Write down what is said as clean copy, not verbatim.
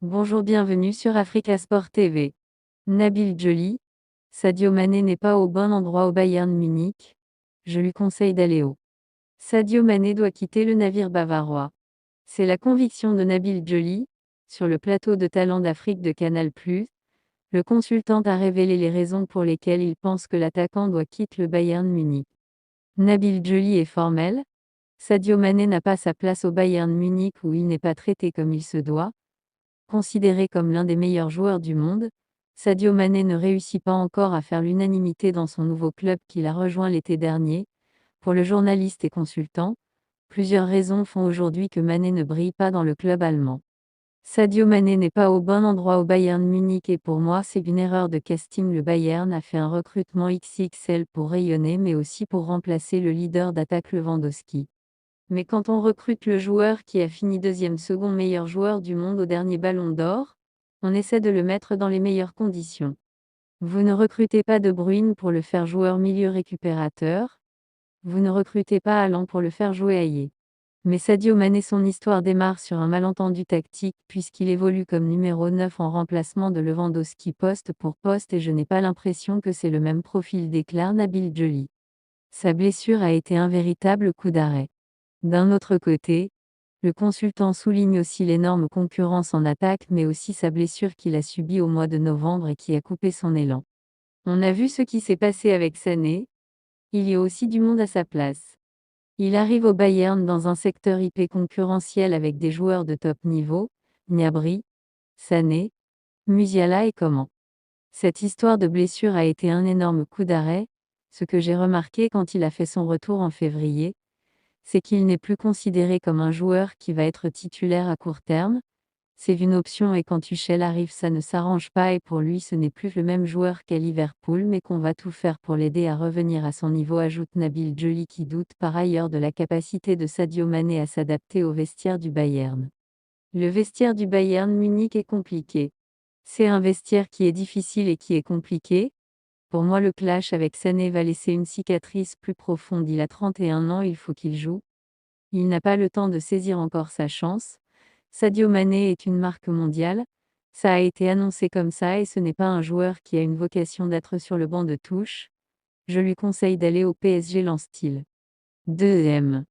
Bonjour, bienvenue sur Africa Sport TV. Nabil Djoli, Sadio Mané n'est pas au bon endroit au Bayern Munich. Je lui conseille d'aller au. Sadio Mané doit quitter le navire bavarois. C'est la conviction de Nabil Djoli, sur le plateau de Talents d'Afrique de Canal+. Le consultant a révélé les raisons pour lesquelles il pense que l'attaquant doit quitter le Bayern Munich. Nabil Djoli est formel. Sadio Mané n'a pas sa place au Bayern Munich où il n'est pas traité comme il se doit. Considéré comme l'un des meilleurs joueurs du monde, Sadio Mané ne réussit pas encore à faire l'unanimité dans son nouveau club qu'il a rejoint l'été dernier. Pour le journaliste et consultant, plusieurs raisons font aujourd'hui que Mané ne brille pas dans le club allemand. Sadio Mané n'est pas au bon endroit au Bayern Munich et pour moi c'est une erreur de casting. Le Bayern a fait un recrutement XXL pour rayonner mais aussi pour remplacer le leader d'attaque Lewandowski. Mais quand on recrute le joueur qui a fini deuxième second meilleur joueur du monde au dernier Ballon d'Or, on essaie de le mettre dans les meilleures conditions. Vous ne recrutez pas De Bruyne pour le faire joueur milieu récupérateur. Vous ne recrutez pas Haaland pour le faire jouer ailier. Mais Sadio Mané, son histoire démarre sur un malentendu tactique puisqu'il évolue comme numéro 9 en remplacement de Lewandowski poste pour poste et je n'ai pas l'impression que c'est le même profil, déclare Nabil Djoli. Sa blessure a été un véritable coup d'arrêt. D'un autre côté, le consultant souligne aussi l'énorme concurrence en attaque mais aussi sa blessure qu'il a subie au mois de novembre et qui a coupé son élan. On a vu ce qui s'est passé avec Sané. Il y a aussi du monde à sa place. Il arrive au Bayern dans un secteur hyper concurrentiel avec des joueurs de top niveau, Gnabry, Sané, Musiala et Coman. Cette histoire de blessure a été un énorme coup d'arrêt. Ce que j'ai remarqué quand il a fait son retour en février, c'est qu'il n'est plus considéré comme un joueur qui va être titulaire à court terme. C'est une option et quand Tuchel arrive ça ne s'arrange pas et pour lui ce n'est plus le même joueur qu'à Liverpool mais qu'on va tout faire pour l'aider à revenir à son niveau, ajoute Nabil Djoli qui doute par ailleurs de la capacité de Sadio Mané à s'adapter au vestiaire du Bayern. Le vestiaire du Bayern Munich est compliqué. C'est un vestiaire qui est difficile et qui est compliqué. Pour moi le clash avec Sané va laisser une cicatrice plus profonde. Il a 31 ans, il faut qu'il joue. Il n'a pas le temps de saisir encore sa chance. Sadio Mané est une marque mondiale. Ça a été annoncé comme ça et ce n'est pas un joueur qui a une vocation d'être sur le banc de touche. Je lui conseille d'aller au PSG, lance-t-il. 2M.